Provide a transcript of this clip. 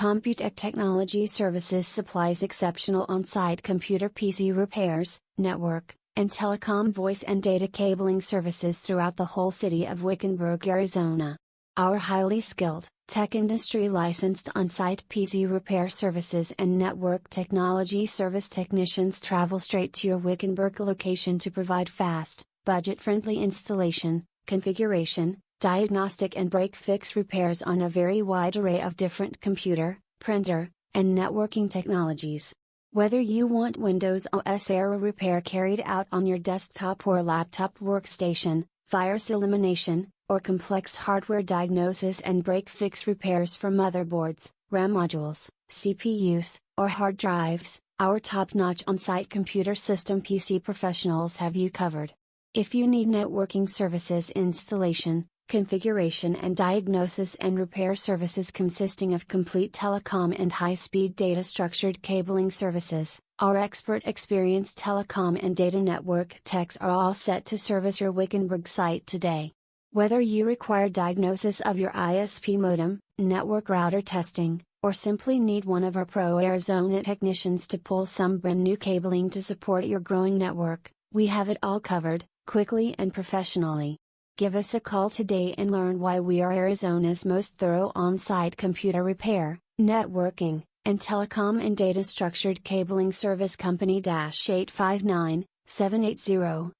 Computech Technology Services supplies exceptional on-site computer PC repairs, network, and telecom voice and data cabling services throughout the whole city of Wickenburg, Arizona. Our highly skilled, tech industry licensed on-site PC repair services and network technology service technicians travel straight to your Wickenburg location to provide fast, budget-friendly installation, configuration, diagnostic and break-fix repairs on a very wide array of different computer, printer, and networking technologies. Whether you want Windows OS error repair carried out on your desktop or laptop workstation, virus elimination, or complex hardware diagnosis and break-fix repairs for motherboards, RAM modules, CPUs, or hard drives, our top-notch on-site computer system PC professionals have you covered. If you need networking services installation, configuration and diagnosis and repair services consisting of complete telecom and high-speed data structured cabling services, our expert experienced telecom and data network techs are all set to service your Wickenburg site today. Whether you require diagnosis of your ISP modem, network router testing, or simply need one of our Pro Arizona technicians to pull some brand new cabling to support your growing network, we have it all covered, quickly and professionally. Give us a call today and learn why we are Arizona's most thorough on-site computer repair, networking, and telecom and data structured cabling service company. 859-780-3020